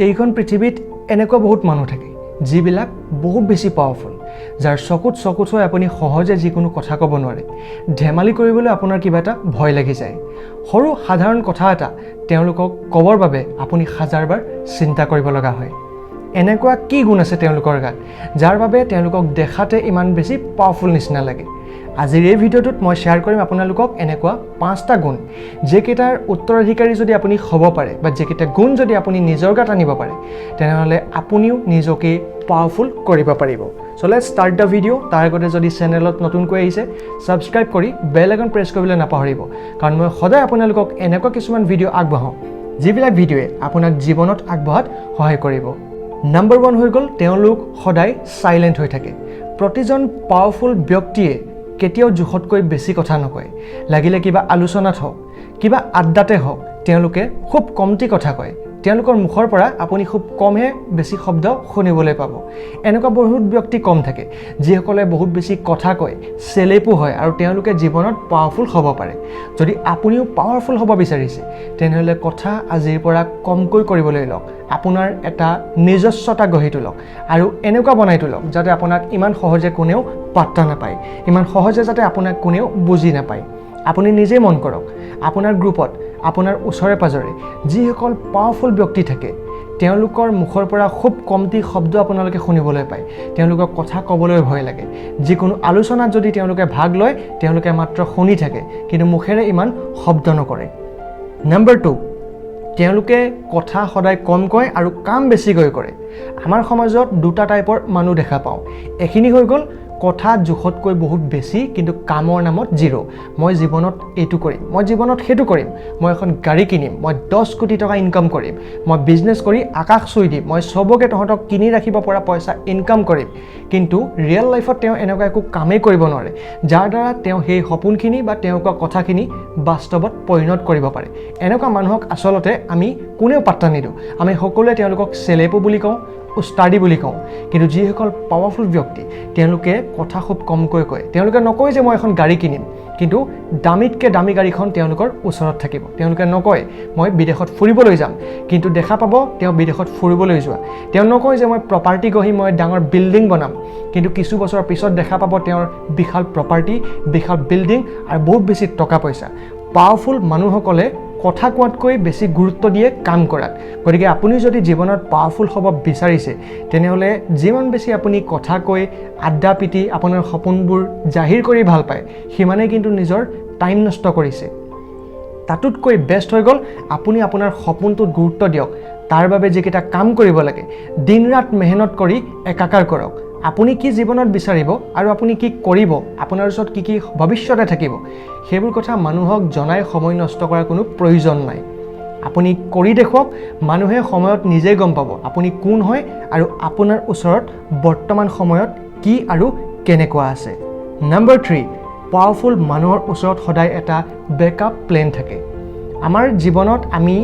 এইখন পৃথিৱীত এনেকুৱা বহুত মানুহ থাকে যিবিলাক বহুত বেছি পাৱাৰফুল, যাৰ চকুত হৈ আপুনি সহজে যিকোনো কথা ক'ব নোৱাৰে। ধেমালি কৰিবলৈ আপোনাৰ কিবা এটা ভয় লাগি যায়। সৰু সাধাৰণ কথা এটা তেওঁলোকক ক'বৰ বাবে আপুনি হাজাৰবাৰ চিন্তা কৰিব লগা হয়। এনেকুৱা কি গুণ আছে তেওঁলোকৰ গাত যাৰ বাবে তেওঁলোকক দেখাতে ইমান বেছি পাৱাৰফুল নিচিনা লাগে? আজিৰ এই ভিডিঅ'টোত মই শ্বেয়াৰ কৰিম আপোনালোকক এনেকুৱা 5টা গুণ, যেকেইটাৰ উত্তৰাধিকাৰী যদি আপুনি হ'ব পাৰে বা যেকেইটা গুণ যদি আপুনি নিজৰ গাত আনিব পাৰে, তেনেহ'লে আপুনিও নিজকে পাৱাৰফুল কৰিব পাৰিব। চ' লেটছ ষ্টাৰ্ট দ্য ভিডিঅ'। তাৰ আগতে যদি চেনেলত নতুনকৈ আহিছে, ছাবস্ক্ৰাইব কৰি বেল আইকন প্ৰেছ কৰিবলৈ নাপাহৰিব, কাৰণ মই সদায় আপোনালোকক এনেকুৱা কিছুমান ভিডিঅ' আগবঢ়াওঁ যিবিলাক ভিডিঅ'য়ে আপোনাক জীৱনত আগবঢ়াত সহায় কৰিব। নম্বৰ 1 হৈ গ'ল, তেওঁলোক সদায় চাইলেণ্ট হৈ থাকে। প্ৰতিজন পাৱাৰফুল ব্যক্তিয়ে কেতিয়াও জোখতকৈ বেছি কথা নকয়। লাগিলে কিবা আলোচনাত হওক, কিবা আড্ডাতে হওক, তেওঁলোকে খুব কমটি কথা কয়। তেওঁলোকৰ মুখৰ পৰা আপুনি খুব কমহে বেছি শব্দ শুনিবলৈ পাব। এনেকুৱা বহুত ব্যক্তি কম থাকে যিসকলে বহুত বেছি কথা কয়, চেলেপো হয় আৰু তেওঁলোকে জীৱনত পাৱাৰফুল হ'ব পাৰে। যদি আপুনিও পাৱাৰফুল হ'ব বিচাৰিছে, তেনেহ'লে কথা আজিৰ পৰা কমকৈ কৰিবলৈ লওক। আপোনাৰ এটা নিজস্বতা গঢ়ি তোলক আৰু এনেকুৱা বনাই তোলক যাতে আপোনাক ইমান সহজে কোনেও পাত্তা নাপায়, ইমান সহজে যাতে আপোনাক কোনেও বুজি নাপায়। আপুনি নিজেই মন কৰক, আপোনাৰ গ্ৰুপত, আপোনাৰ ওচৰে পাজৰে যিসকল পাৱাৰফুল ব্যক্তি থাকে, তেওঁলোকৰ মুখৰ পৰা খুব কমটি শব্দ আপোনালোকে শুনিবলৈ পায়। তেওঁলোকৰ কথা ক'বলৈ ভয় লাগে। যিকোনো আলোচনাত যদি তেওঁলোকে ভাগ লয়, তেওঁলোকে মাত্ৰ শুনি থাকে, কিন্তু মুখেৰে ইমান শব্দ নকৰে। নম্বৰ 2, তেওঁলোকে কথা সদায় কম কয় আৰু কাম বেছিকৈ কৰে। আমাৰ সমাজত 2টা টাইপৰ মানুহ দেখা পাওঁ। এইখিনি হৈ গ'ল কথা জোখতকৈ বহুত বেছি, কিন্তু কামৰ নামত জিৰ'। মই জীৱনত এইটো কৰিম, মই জীৱনত সেইটো কৰিম, মই এখন গাড়ী কিনিম, মই 10 কোটি টকা ইনকাম কৰিম, মই বিজনেছ কৰি আকাশ চুই দিম, মই চবকে তহঁতক কিনি ৰাখিব পৰা পইচা ইনকাম কৰিম। কিন্তু ৰিয়েল লাইফত তেওঁ এনেকুৱা একো কামেই কৰিব নোৱাৰে যাৰ দ্বাৰা তেওঁ সেই সপোনখিনি বা তেওঁ কোৱা কথাখিনি বাস্তৱত পৰিণত কৰিব পাৰে। এনেকুৱা মানুহক আচলতে আমি কোনেও পাত্তা নিদিওঁ। আমি সকলোৱে তেওঁলোকক চেলেপো বুলি কওঁ, উস্তাদি বুলি কওঁ। কিন্তু যিসকল পাৱাৰফুল ব্যক্তি, তেওঁলোকে কথা খুব কমকৈ কয়। তেওঁলোকে নকয় যে মই এখন গাড়ী কিনিম, কিন্তু দামীতকৈ দামী গাড়ীখন তেওঁলোকৰ ওচৰত থাকিব। তেওঁলোকে নকয় মই বিদেশত ফুৰিবলৈ যাম, কিন্তু দেখা পাব তেওঁ বিদেশত ফুৰিবলৈ যোৱা। তেওঁ নকয় যে মই প্ৰপাৰ্টি গঢ়ি মই ডাঙৰ বিল্ডিং বনাম, কিন্তু কিছু বছৰৰ পিছত দেখা পাব তেওঁৰ বিশাল প্ৰপাৰ্টি, বিশাল বিল্ডিং আৰু বহুত বেছি টকা পইচা। পাৱাৰফুল মানুহসকলে কথা কোৱাতকৈ বেছি গুৰুত্ব দিয়ে কাম কৰাত। গতিকে আপুনি যদি জীৱনত পাৱাৰফুল হ'ব বিচাৰিছে, তেনেহ'লে যিমান বেছি আপুনি কথা কৈ আড্ডা পিটি আপোনাৰ সপোনবোৰ জাহিৰ কৰি ভাল পায়, সিমানেই কিন্তু নিজৰ টাইম নষ্ট কৰিছে। তাতোতকৈ বেষ্ট হৈ গ'ল আপুনি আপোনাৰ সপোনটোত গুৰুত্ব দিয়ক। তাৰ বাবে যিকেইটা কাম কৰিব লাগে, দিন ৰাত মেহনত কৰি একাকাৰ কৰক। আপুনি কি জীৱনত বিচাৰিব আৰু আপুনি কি কৰিব, আপোনাৰ ওচৰত কি ভৱিষ্যতে থাকিব, সেইবোৰ কথা মানুহক জনাই সময় নষ্ট কৰাৰ কোনো প্ৰয়োজন নাই। আপুনি কৰি দেখুৱাওক, মানুহে সময়ত নিজেই গম পাব আপুনি কোন হয় আৰু আপোনাৰ ওচৰত বৰ্তমান সময়ত কি আৰু কেনেকুৱা আছে। নম্বৰ 3, পাৱাৰফুল মানুহৰ ওচৰত সদায় এটা বেকআপ প্লেন থাকে। আমাৰ জীৱনত আমি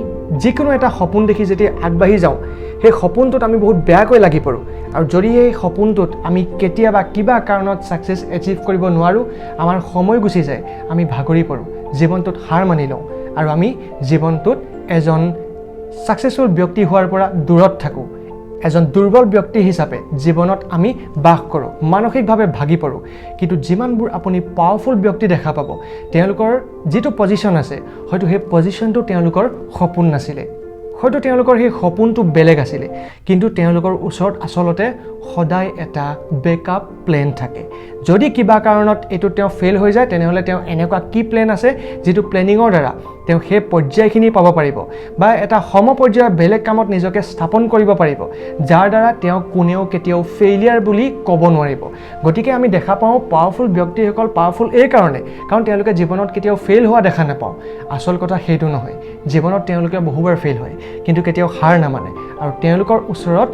যিকোনো এটা সপোন দেখি যেতিয়া আগবাঢ়ি যাওঁ, সেই সপোনটোত আমি বহুত বেয়াকৈ লাগি পৰোঁ। আৰু যদি এই সপোনটোত আমি কেতিয়াবা কিবা কাৰণত ছাকচেছ এচিভ কৰিব নোৱাৰোঁ, আমাৰ সময় গুচি যায়, আমি ভাগৰি পৰোঁ, জীৱনটোত হাৰ মানি লওঁ আৰু আমি জীৱনটোত এজন ছাকচেছফুল ব্যক্তি হোৱাৰ পৰা দূৰত থাকোঁ। এজন দুৰ্বল ব্যক্তি হিচাপে জীৱনত আমি বাস কৰোঁ, মানসিকভাৱে ভাগি পৰোঁ। কিন্তু যিমানবোৰ আপুনি পাৱাৰফুল ব্যক্তি দেখা পাব, তেওঁলোকৰ যিটো পজিশ্যন আছে, হয়তো সেই পজিশ্যনটো তেওঁলোকৰ সপোন নাছিলে, হয়তো তেওঁলোকৰ সেই সপোনটো বেলেগ আছিলে, কিন্তু তেওঁলোকৰ ওচৰত আচলতে সদায় এটা বেকআপ প্লেন থাকে। যদি কিবা কাৰণত এইটো তেওঁ ফেইল হৈ যায়, তেনেহ'লে তেওঁ এনেকুৱা কি প্লেন আছে যিটো প্লেনিঙৰ দ্বাৰা তেওঁ সেই পৰ্যায়খিনি পাব পাৰিব বা এটা সমপৰ্যায়ৰ বেলেগ কামত নিজকে স্থাপন কৰিব পাৰিব, যাৰ দ্বাৰা তেওঁ কোনেও কেতিয়াও ফেইলিয়াৰ বুলি ক'ব নোৱাৰিব। গতিকে আমি দেখা পাওঁ পাৱাৰফুল ব্যক্তিসকল পাৱাৰফুল এই কাৰণে, কাৰণ তেওঁলোকে জীৱনত কেতিয়াও ফেইল হোৱা দেখা নাপাওঁ। আচল কথা সেইটো নহয়, জীৱনত তেওঁলোকে বহুবাৰ ফেইল হয়, কিন্তু কেতিয়াও হাৰ নামানে। আৰু তেওঁলোকৰ ওচৰত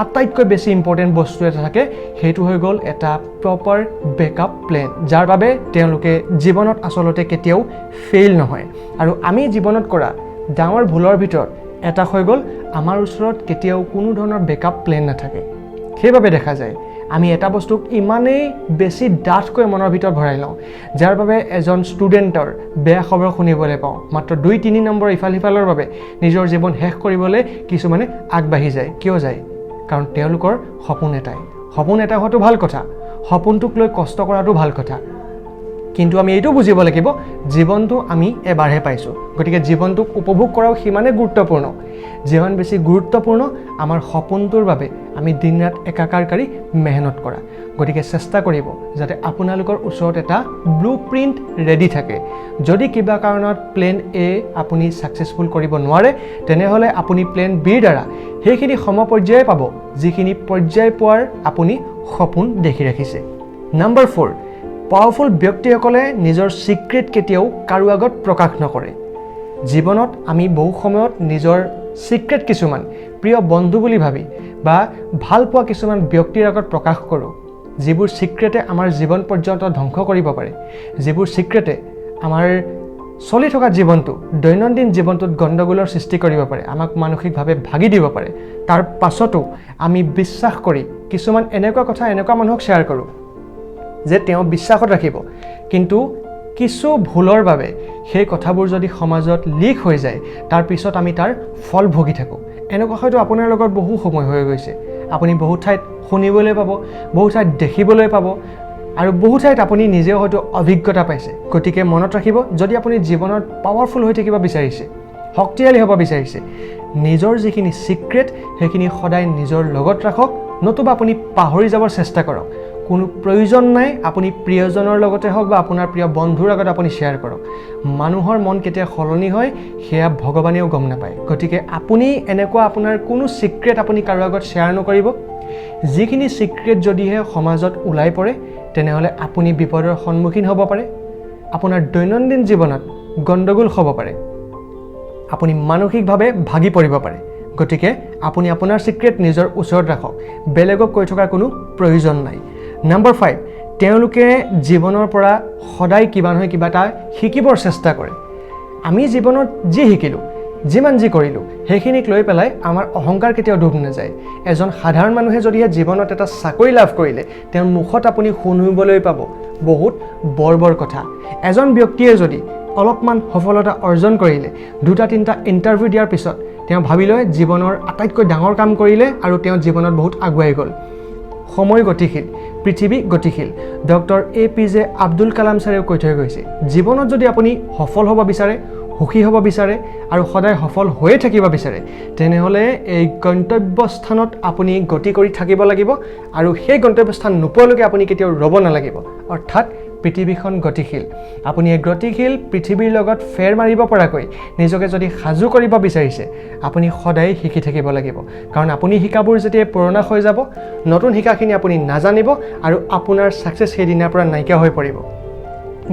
আটাইতকৈ বেছি ইম্পৰ্টেণ্ট বস্তু এটা থাকে, সেইটো হৈ গ'ল এটা প্ৰপাৰ বেকআপ প্লেন, যাৰ বাবে তেওঁলোকে জীৱনত আচলতে কেতিয়াও ফেইল নহয়। আৰু আমি জীৱনত কৰা ডাঙৰ ভুলৰ ভিতৰত এটা হৈ গ'ল আমাৰ ওচৰত কেতিয়াও কোনো ধৰণৰ বেকআপ প্লেন নাথাকে। সেইবাবে দেখা যায় আমি এটা বস্তুক ইমানেই বেছি ডাঠকৈ মনৰ ভিতৰত ভৰাই লওঁ যাৰ বাবে এজন ষ্টুডেণ্টৰ বেয়া খবৰ শুনিবলৈ পাওঁ মাত্ৰ 2-3 নম্বৰ ইফাল সিফালৰ বাবে নিজৰ জীৱন শেষ কৰিবলৈ কিছুমানে আগবাঢ়ি যায় কিয় যায় কাৰণ তেওঁলোকৰ সপোন এটা হোৱাটো ভাল কথা সপোনটোক লৈ কষ্ট কৰাটো ভাল কথা কিন্তু আমি এইটো বুজিব লাগিব জীৱনটো আমি এবাৰহে পাইছোঁ গতিকে জীৱনটোক উপভোগ কৰাও সিমানে গুৰুত্বপূৰ্ণ যিমান বেছি গুৰুত্বপূৰ্ণ আমাৰ সপোনটোৰ বাবে আমি দিনৰাত একাকাৰকাৰী মেহনত কৰা গতিকে চেষ্টা কৰিব যাতে আপোনালোকৰ ওচৰত এটা ব্লুপ্ৰিণ্ট ৰেডি থাকে যদি কিবা কাৰণত প্লেন এ আপুনি সাকসেসফুল কৰিব নোৱাৰে তেনেহলে আপুনি প্লেন বিৰ দ্বাৰা সেইখিনি সমপৰ্যায় পাব যিখিনি পৰ্যায় পোৱাৰ আপুনি সপোন দেখি ৰাখিছে নম্বৰ 4 পাৱাৰফুল ব্যক্তিসকলে নিজৰ সিক্ৰেট কেতিয়াও কাৰো আগত প্ৰকাশ নকৰে জীৱনত আমি বহু সময়ত নিজৰ সিক্ৰেট কিছুমান প্ৰিয় বন্ধু বুলি ভাবি বা ভাল পোৱা কিছুমান ব্যক্তিৰ আগত প্ৰকাশ কৰোঁ যিবোৰ সিক্ৰেটে আমাৰ জীৱন পৰ্যন্ত ধ্বংস কৰিব পাৰে যিবোৰ সিক্ৰেটে আমাৰ চলি থকা জীৱনটো দৈনন্দিন জীৱনটোত গণ্ডগোলৰ সৃষ্টি কৰিব পাৰে আমাক মানসিকভাৱে ভাগি দিব পাৰে তাৰ পাছতো আমি বিশ্বাস কৰি কিছুমান এনেকুৱা কথা এনেকুৱা মানুহক শ্বেয়াৰ কৰোঁ যে তেওঁ বিশ্বাসত ৰাখিব কিন্তু কিছু ভুলৰ বাবে সেই কথাবোৰ যদি সমাজত লিক হৈ যায় তাৰ পিছত আমি তাৰ ফল ভুগি থাকোঁ এনেকুৱা হয়তো আপোনাৰ লগত বহু সময় হৈ গৈছে আপুনি বহু ঠাইত শুনিবলৈ পাব বহু ঠাইত দেখিবলৈ পাব আৰু বহু ঠাইত আপুনি নিজেও হয়তো অভিজ্ঞতা পাইছে গতিকে মনত ৰাখিব যদি আপুনি জীৱনত পাৱাৰফুল হৈ থাকিব বিচাৰিছে শক্তিশালী হ'ব বিচাৰিছে নিজৰ যিখিনি সিক্ৰেট সেইখিনি সদায় নিজৰ লগত ৰাখক নতুবা আপুনি পাহৰি যাবৰ চেষ্টা কৰক কোনো প্ৰয়োজন নাই আপুনি প্ৰিয়জনৰ লগতে হওক বা আপোনাৰ প্ৰিয় বন্ধুৰ আগত আপুনি শ্বেয়াৰ কৰক মানুহৰ মন কেতিয়া সলনি হয় সেয়া ভগৱানেও গম নাপায় গতিকে আপুনি এনেকুৱা আপোনাৰ কোনো সিক্ৰেট আপুনি কাৰো আগত শ্বেয়াৰ নকৰিব যিখিনি সিক্ৰেট যদিহে সমাজত ওলাই পৰে তেনেহলে আপুনি বিপদৰ সন্মুখীন হ'ব পাৰে আপোনাৰ দৈনন্দিন জীৱনত গণ্ডগোল হ'ব পাৰে আপুনি মানসিকভাৱে ভাগি পৰিব পাৰে গতিকে আপুনি আপোনাৰ সিক্ৰেট নিজৰ ওচৰত ৰাখক বেলেগক কৈ থকাৰ কোনো প্ৰয়োজন নাই নম্বৰ 5 তেওঁলোকে জীৱনৰ পৰা সদায় কিবা নহয় কিবা এটা শিকিবৰ চেষ্টা কৰে আমি জীৱনত যি শিকিলোঁ যিমান যি কৰিলোঁ সেইখিনিক লৈ পেলাই আমাৰ অহংকাৰ কেতিয়াও ডুব নাযায় এজন সাধাৰণ মানুহে যদিহে জীৱনত এটা চাকৰি লাভ কৰিলে তেওঁৰ মুখত আপুনি শুনিবলৈ পাব বহুত বৰ কথা এজন ব্যক্তিয়ে যদি অলপমান সফলতা অৰ্জন কৰিলে 2-3টা ইন্টাৰভিউ দিয়াৰ পিছত তেওঁ ভাবি লয় জীৱনৰ আটাইতকৈ ডাঙৰ কাম কৰিলে আৰু তেওঁ জীৱনত বহুত আগুৱাই গ'ল সময় গতিশীল পৃথিৱী গতিশীল ডক্টৰ APJ আব্দুল কালাম ছাৰেও কৈ থৈ গৈছে জীৱনত যদি আপুনি সফল হ'ব বিচাৰে সুখী হ'ব বিচাৰে আৰু সদায় সফল হৈয়ে থাকিব বিচাৰে তেনেহলে এই গন্তব্যস্থানত আপুনি গতি কৰি থাকিব লাগিব আৰু সেই গন্তব্যস্থান নোপোৱালৈকে আপুনি কেতিয়াও ৰ'ব নালাগিব অৰ্থাৎ পৃথিৱীখন গতিশীল আপুনি এই গতিশীল পৃথিৱীৰ লগত ফেৰ মাৰিব পৰাকৈ নিজকে যদি সাজু কৰিব বিচাৰিছে আপুনি সদায় শিকি থাকিব লাগিব কাৰণ আপুনি শিকাবোৰ যেতিয়া পুৰণা হৈ যাব নতুন শিকাখিনি আপুনি নাজানিব আৰু আপোনাৰ সাকসেস সেইদিনাৰ পৰা নাইকিয়া হৈ পৰিব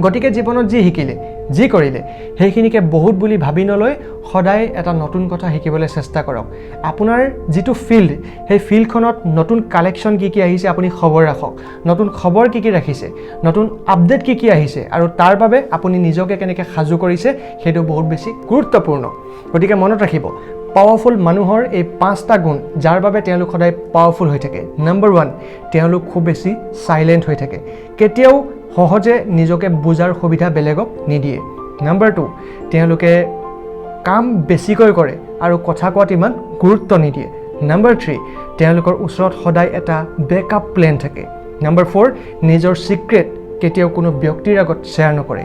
গতিকে জীৱনত যি শিকিলে যি কৰিলে সেইখিনিকে বহুত বুলি ভাবি নলয় সদায় এটা নতুন কথা শিকিবলৈ চেষ্টা কৰক আপোনাৰ যিটো ফিল্ড সেই ফিল্ডখনত নতুন কালেকশ্যন কি আহিছে আপুনি খবৰ ৰাখক নতুন খবৰ কি ৰাখিছে নতুন আপডেট কি আহিছে আৰু তাৰ বাবে আপুনি নিজকে কেনেকৈ সাজু কৰিছে সেইটো বহুত বেছি গুৰুত্বপূৰ্ণ গতিকে মনত ৰাখিব পাৱাৰফুল মানুহৰ এই 5টা গুণ যাৰ বাবে তেওঁলোক সদায় পাৱাৰফুল হৈ থাকে নম্বৰ 1 তেওঁলোক খুব বেছি সাইলেন্ট হৈ থাকে কেতিয়াও সহজে নিজকে বুজাৰ সুবিধা বেলেগক নিদিয়ে নম্বৰ 2 তেওঁলোকে কাম বেছিকৈ কৰে আৰু কথা কোৱাত ইমান গুৰুত্ব নিদিয়ে নম্বৰ 3 তেওঁলোকৰ ওচৰত সদায় এটা বেকআপ প্লেন থাকে নম্বৰ 4 নিজৰ সিক্ৰেট কেতিয়াও কোনো ব্যক্তিৰ আগত শ্বেয়াৰ নকৰে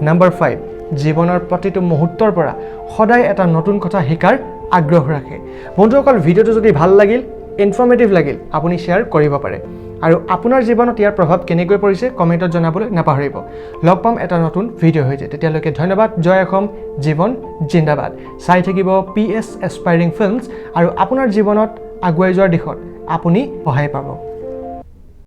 নম্বৰ 5 জীৱনৰ প্ৰতিটো মুহূৰ্তৰ পৰা সদায় এটা নতুন কথা শিকাৰ আগ্ৰহ ৰাখে বন্ধুসকল ভিডিওটো যদি ভাল লাগিল ইনফৰ্মেটিভ লাগিল আপুনি শ্বেয়াৰ কৰিব পাৰে আৰু আপোনাৰ জীৱনত ইয়াৰ প্ৰভাৱ কেনেকৈ পৰিছে কমেন্টত জনাবলৈ নাপাহৰিব লগ পাম এটা নতুন ভিডিও হৈতে তেতিয়ালৈকে ধন্যবাদ জয় অসম জীৱন জিন্দাবাদ চাই থাকিব PS এস্পাইৰিং ফিল্মছ আৰু আপোনাৰ জীৱনত আগুৱাই যোৱাৰ দিশত আপুনি সহায় পাব